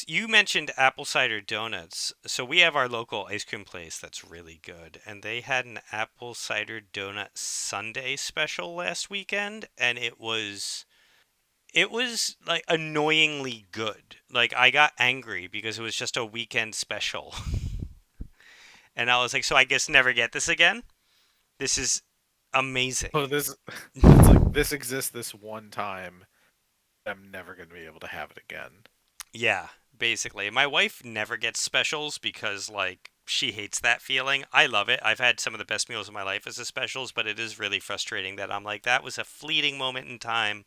You mentioned apple cider donuts. So we have our local ice cream place that's really good, and they had an apple cider donut sundae special last weekend, and it was like annoyingly good. Like I got angry because it was just a weekend special. And I was like, so I guess never get this again? This is amazing. Oh, this it's like this exists this one time. I'm never going to be able to have it again. Yeah, basically. My wife never gets specials because, like, she hates that feeling. I love it. I've had some of the best meals of my life as the specials, but it is really frustrating that I'm like, that was a fleeting moment in time.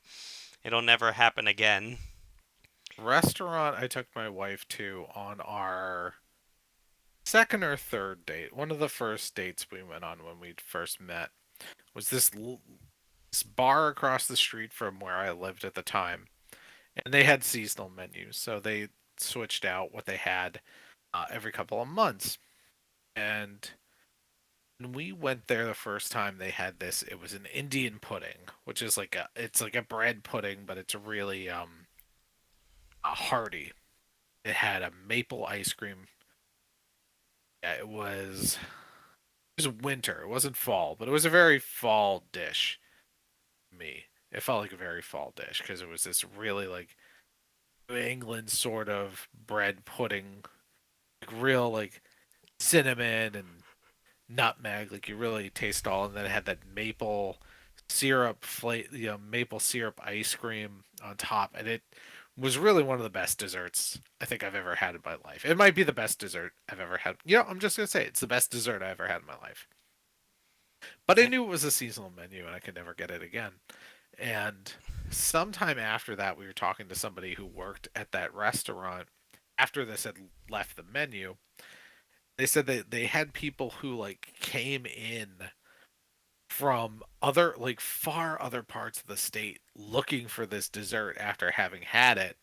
It'll never happen again. Restaurant I took my wife to on our second or third date. One of the first dates we went on when we first met was this bar across the street from where I lived at the time, and they had seasonal menus, so they switched out what they had every couple of months. And when we went there the first time, they had this. It was an Indian pudding, which is it's like a bread pudding, but it's really hearty. It had a maple ice cream. Yeah, it was winter. It wasn't fall, but it was a very fall dish to me. It felt like a very fall dish because it was this really like New England sort of bread pudding, like real like cinnamon and nutmeg. Like you really taste all, and then it had that maple syrup ice cream on top, and it was really one of the best desserts I think I've ever had in my life. It might be the best dessert I've ever had. I'm just gonna say it's the best dessert I ever had in my life. But I Eh, knew it was a seasonal menu, and I could never get it again. And sometime after that, we were talking to somebody who worked at that restaurant. After this had left the menu, they said that they had people who like came in from other like far other parts of the state looking for this dessert after having had it,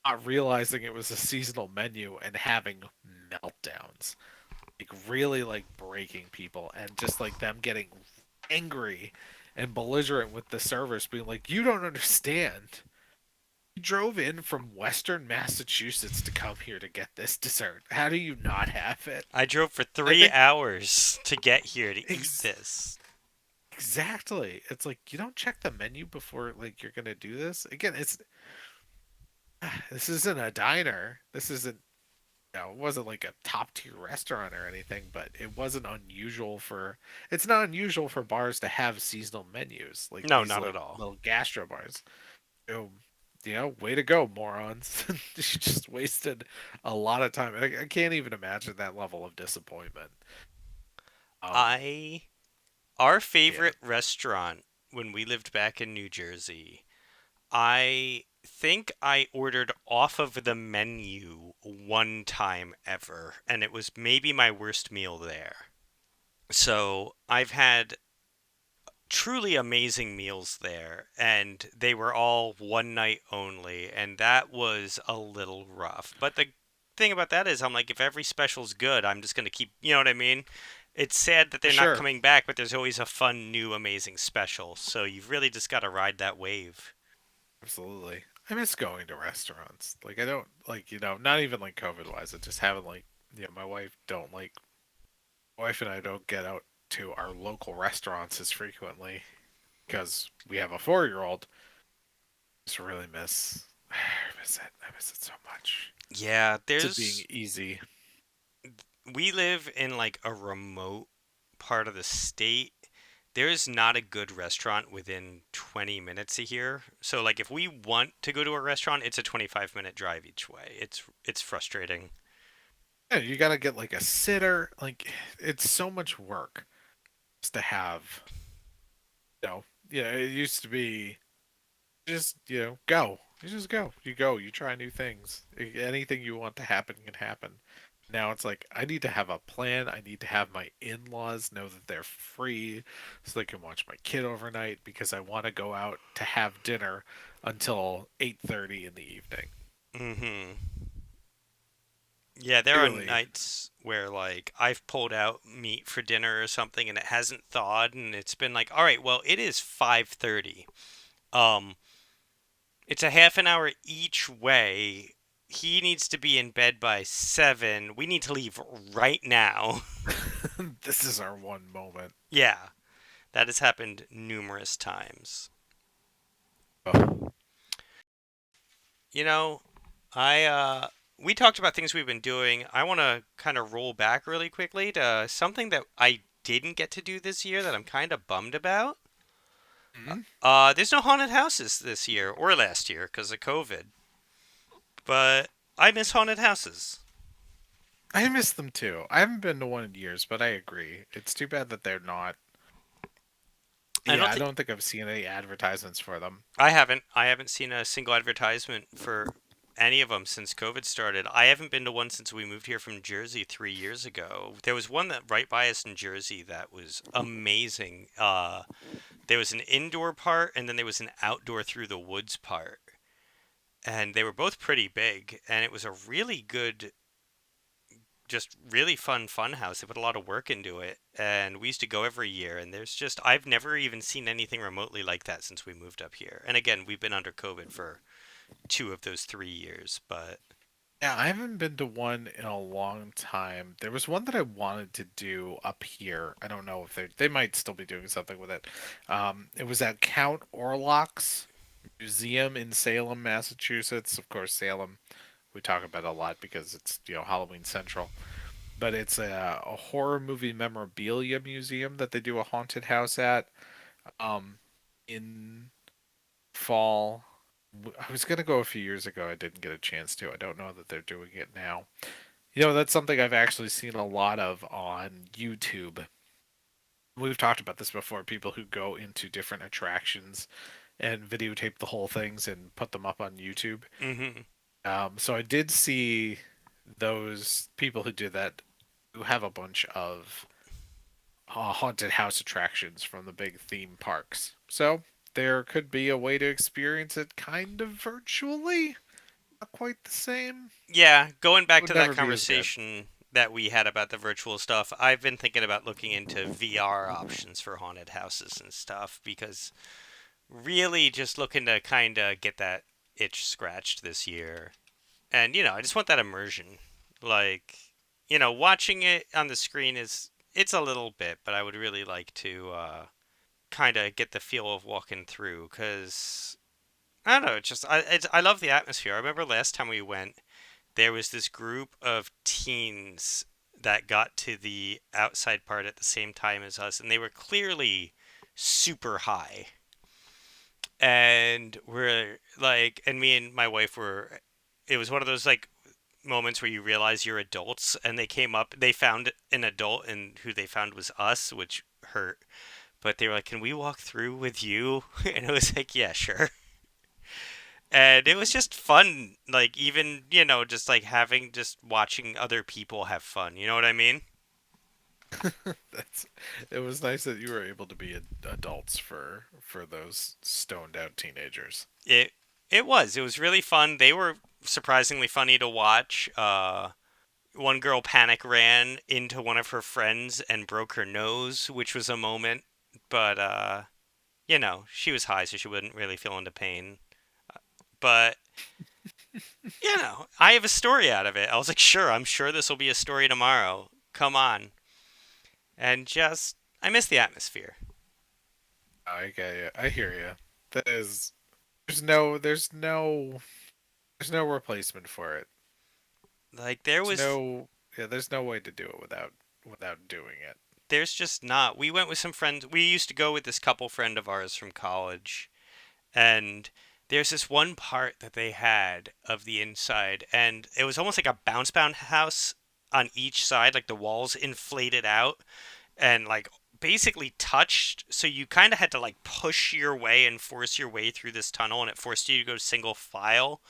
not realizing it was a seasonal menu and having meltdowns. Like really like breaking people and just like them getting angry and belligerent with the servers being like, "You don't understand. You drove in from Western Massachusetts to come here to get this dessert. How do you not have it?" I drove for I 3 hours to get here to eat ex- this. exactly. It's like you don't check the menu before like you're gonna do this. Again, this isn't a diner. This isn't it wasn't like a top tier restaurant or anything, but it wasn't unusual for it's not unusual for bars to have seasonal menus, like No, these not at like all. little gastro bars. So, way to go, morons. You just wasted a lot of time. I can't even imagine that level of disappointment. Um, I Our yeah. favorite restaurant when we lived back in New Jersey, I think I ordered off of the menu one time ever, and it was maybe my worst meal there. So I've had truly amazing meals there, and they were all one night only, and that was a little rough. But the thing about that is, I'm like, if every special's good, I'm just gonna keep, you know what I mean? It's sad that they're not Sure. coming back, but there's always a fun, new, amazing special. So you've really just got to ride that wave. Absolutely. I miss going to restaurants. Like I don't like, not even like COVID wise, I just haven't like my wife and I don't get out to our local restaurants as frequently because we have a 4-year-old. Just really I miss it. I miss it so much. Yeah, It's it being there's easy. we live in like a remote part of the state. There's not a good restaurant within 20 minutes of here. So like if we want to go to a restaurant, it's a 25-minute drive each way. It's frustrating. Yeah, you gotta get like a sitter. Like it's so much work just to have. Yeah, it used to be just go. You just go. You go. You try new things. Anything you want to happen can happen. Now it's like I need to have a plan. I need to have my in-laws know that they're free so they can watch my kid overnight because I want to go out to have dinner until 8:30 in the evening. Mhm. Yeah, there are Really. nights where like I've pulled out meat for dinner or something and it hasn't thawed and it's been like, "All right, well, it is 5:30. Um, it's a half an hour each way. he needs to be in bed by 7. We need to leave right now. This is our one moment. Yeah, that has happened numerous times. Oh. You know, I we talked about things we've been doing. I want to kind of roll back really quickly to something that I didn't get to do this year that I'm kind of bummed about. Mhm. There's no haunted houses this year or last year because of COVID, but I miss haunted houses. I miss them too. I haven't been to one in years, but I agree. It's too bad that they're not. I Yeah, don't I think don't think I've seen any advertisements for them. I haven't seen a single advertisement for any of them since COVID started. I haven't been to one since we moved here from Jersey 3 years ago. There was one that right by us in Jersey that was amazing. There was an indoor part and then there was an outdoor through the woods part. And they were both pretty big and it was a really good, just really fun house. They put a lot of work into it and we used to go every year and there's just I've never even seen anything remotely like that since we moved up here. And again, we've been under COVID for 2 of those 3 years, but Yeah, I haven't been to one in a long time. There was one that I wanted to do up here. I don't know if they might still be doing something with it. It was at Count Orlok's Museum in Salem, Massachusetts. Of course, Salem we talk about it a lot because it's Halloween Central. But it's a horror movie memorabilia museum that they do a haunted house at. Um, in fall. I was gonna go a few years ago. I didn't get a chance to. I don't know that they're doing it now. That's something I've actually seen a lot of on YouTube. We've talked about this before. People who go into different attractions and videotape the whole things and put them up on YouTube. hmm So I did see those people who did that who have a bunch of haunted house attractions from the big theme parks. So there could be a way to experience it kind of virtually. Not quite the same. yeah, going back Would to that never be as good. conversation that we had about the virtual stuff, I've been thinking about looking into VR options for haunted houses and stuff because really just looking to kind of get that itch scratched this year. And I just want that immersion. Like, watching it on the screen is it's a little bit, but I would really like to kind of get the feel of walking through because I don't know. I love the atmosphere. I remember last time we went, there was this group of teens that got to the outside part at the same time as us, and they were clearly super high. And we're like, and me and my wife were. It was one of those like moments where you realize you're adults, and they came up. They found an adult, and who they found was us, which hurt. But they were like, "Can we walk through with you?" And it was like, "Yeah, sure." And it was just fun, like even just like having just watching other people have fun. You know what I mean? That's. It was nice that you were able to be adults for those stoned out teenagers. It it was really fun. They were surprisingly funny to watch. One girl panic ran into one of her friends and broke her nose, which was a moment. But she was high, so she wouldn't really feel into pain. But I have a story out of it. I was like, sure, I'm sure this will be a story tomorrow. Come on. And just, I miss the atmosphere. I get you. I hear you. That is. There's no replacement for it. Like, there There's was, no. Yeah. There's no way to do it without doing it. there's just not. We went with some friends. We used to go with this couple friend of ours from college. And there's this one part that they had of the inside. And it was almost like a bounce bound house on each side. Like, the walls inflated out. And like basically touched, so you kind of had to like push your way and force your way through this tunnel, and it forced you to go single file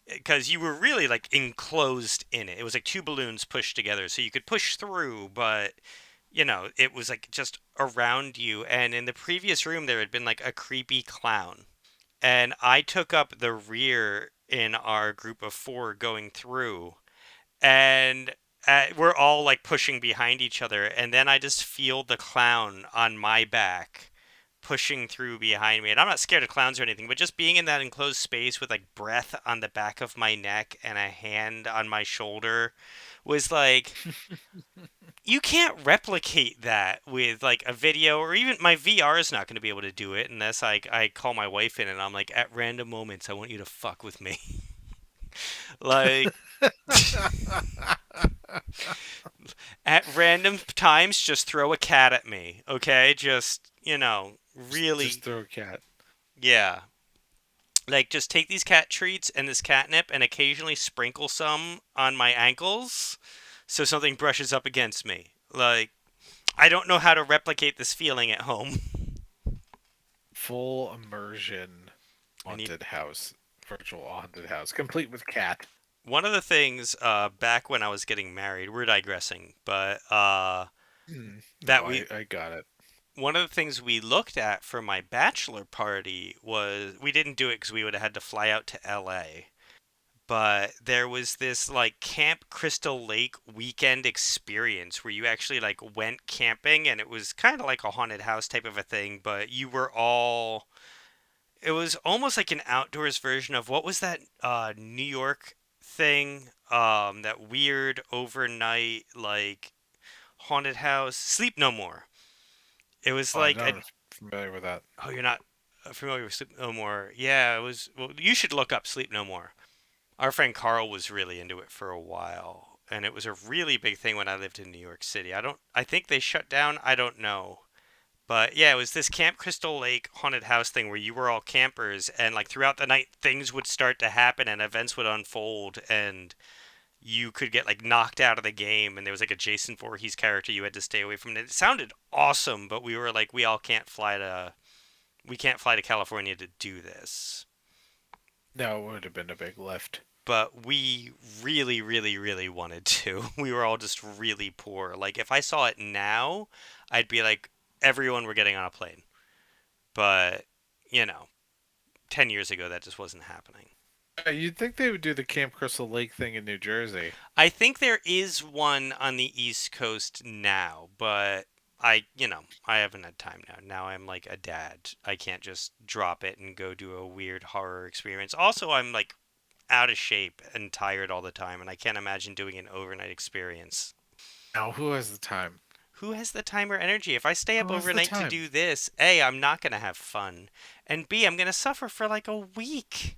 because you were really like enclosed in it. It was like two balloons pushed together, so you could push through, but it was like just around you. And in the previous room, there had been like a creepy clown, and I took up the rear in our group of four going through, and we're all like pushing behind each other, and then I just feel the clown on my back pushing through behind me. And I'm not scared of clowns or anything, but just being in that enclosed space with like breath on the back of my neck and a hand on my shoulder was like, you can't replicate that with like a video, or even my VR is not going to be able to do it unless I call my wife in and I'm like, at random moments I want you to fuck with me. Like, at random times just throw a cat at me, okay? Just, Just really, throw a cat. yeah. Like, just take these cat treats and this catnip and occasionally sprinkle some on my ankles so something brushes up against me. Like, I don't know how to replicate this feeling at home. Full immersion I need haunted house, virtual haunted house, complete with cat. one of the things back when I was getting married. We're digressing, but No, that we I got it. one of the things we looked at for my bachelor party was we didn't do it because we would have had to fly out to LA. But there was this like Camp Crystal Lake weekend experience where you actually like went camping and it was kind of like a haunted house type of a thing, but you were all it was almost like an outdoors version of what was that New York thing, that weird overnight like haunted house, Sleep No More. It was Oh, I'm like a not familiar with that. oh, you're not familiar with Sleep No More. Yeah, it was, well, you should look up Sleep No More. Our friend Carl was really into it for a while, and it was a really big thing when I lived in New York City. I think they shut down, I don't know. But yeah, it was this Camp Crystal Lake haunted house thing where you were all campers, and like throughout the night things would start to happen and events would unfold, and you could get like knocked out of the game, and there was like a Jason Voorhees character you had to stay away from. And it sounded awesome, but we were like, we can't fly to California to do this. No, it would have been a big lift. But we really, really, really wanted to. We were all just really poor. Like, if I saw it now, I'd be like, everyone we're getting on a plane. But, you know, 10 years ago, that just wasn't happening. You'd think they would do the Camp Crystal Lake thing in New Jersey. I think there is one on the East Coast now, but I haven't had time now. Now I'm like a dad. I can't just drop it and go do a weird horror experience. Also, I'm like out of shape and tired all the time, and I can't imagine doing an overnight experience. Now, who has the time? Who has the time or energy? If I stay up Who has the overnight to time? do this, A, I'm not going to have fun, and B, I'm going to suffer for like a week.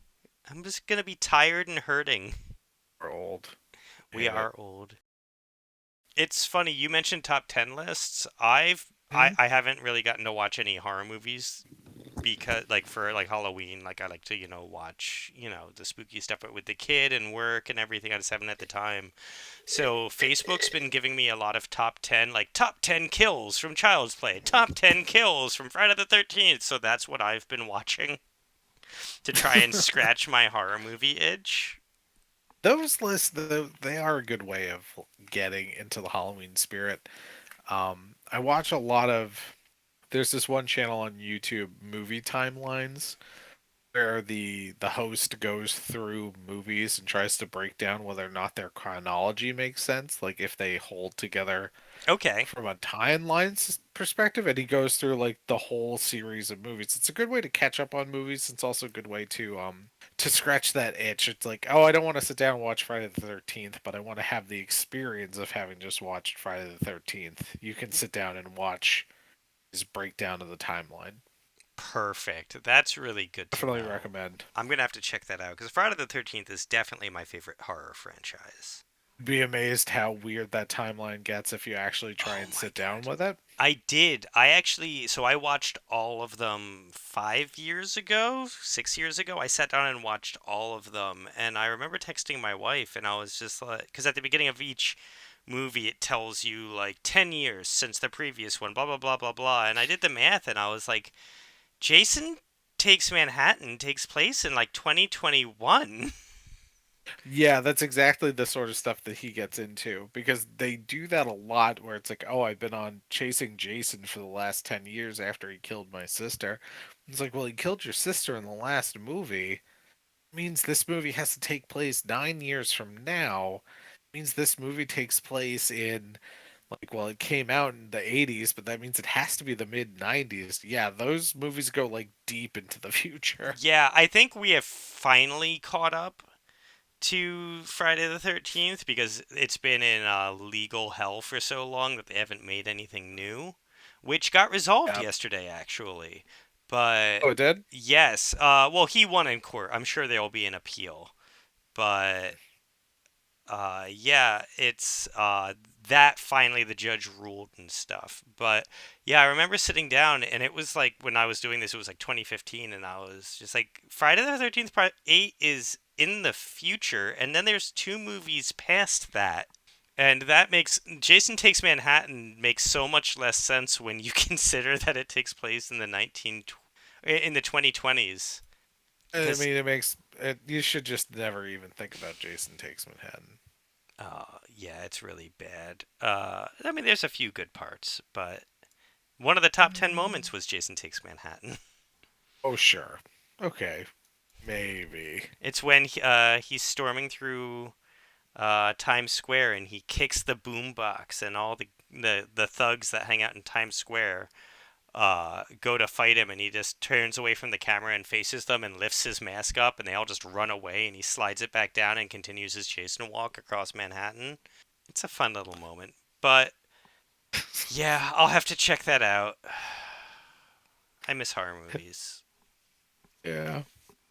I'm just going to be tired and hurting. We're old. We Hate it. are old. It's funny, you mentioned top 10 lists. Hmm? I haven't really gotten to watch any horror movies because like for like Halloween, like I like to, watch, the spooky stuff with the kid and work and everything. I just haven't at the time. So Facebook's been giving me a lot of top 10, like top 10 kills from Child's Play, top 10 kills from Friday the 13th. So that's what I've been watching to try and scratch my horror movie itch. Those lists, they are a good way of getting into the Halloween spirit. I watch a lot of. There's this one channel on YouTube, Movie Timelines, where the host goes through movies and tries to break down whether or not their chronology makes sense, like if they hold together Okay, from a timeline perspective, and he goes through like the whole series of movies. It's a good way to catch up on movies. It's also a good way to scratch that itch. It's like, oh, I don't want to sit down and watch Friday the 13th, but I want to have the experience of having just watched Friday the 13th. You can sit down and watch his breakdown of the timeline. perfect. That's really good to Definitely know. recommend. I'm gonna have to check that out because Friday the 13th is definitely my favorite horror franchise. Be amazed how weird that timeline gets if you actually try Oh and my sit down god. with it. I did. I actually, so I watched all of them 5 years ago, 6 years ago. I sat down and watched all of them. And I remember texting my wife, and I was just like, because at the beginning of each movie, it tells you like 10 years since the previous one, blah, blah, blah, blah, blah. And I did the math, and I was like, Jason Takes Manhattan takes place in like 2021. Yeah, that's exactly the sort of stuff that he gets into because they do that a lot where it's like, oh, I've been on chasing Jason for the last 10 years after he killed my sister. It's like, well, he killed your sister in the last movie. Means this movie has to take place 9 years from now. Means this movie takes place in Like, well, it came out in the 80s, but that means it has to be the mid 90s. Yeah, those movies go like deep into the future. Yeah, I think we have finally caught up to Friday the 13th because it's been in legal hell for so long that they haven't made anything new, which got resolved Yeah. yesterday, actually. But Oh, it did? yes, well, he won in court. I'm sure there will be an appeal. But yeah, it's that finally the judge ruled and stuff. But yeah, I remember sitting down and it was like when I was doing this, it was like 2015, and I was just like, Friday the 13th Part 8 is in the future, and then there's two movies past that. And that makes Jason Takes Manhattan makes so much less sense when you consider that it takes place in the 2020s. I Because mean, it makes it, you should just never even think about Jason Takes Manhattan. yeah, it's really bad. I mean, there's a few good parts, but one of the top 10 Mm. moments was Jason Takes Manhattan. Oh, sure. Okay, maybe. It's when he's storming through Times Square and he kicks the boombox, and all the thugs that hang out in Times Square go to fight him, and he just turns away from the camera and faces them and lifts his mask up, and they all just run away, and he slides it back down and continues his Jason walk across Manhattan. It's a fun little moment. But yeah, I'll have to check that out. I miss horror movies. Yeah.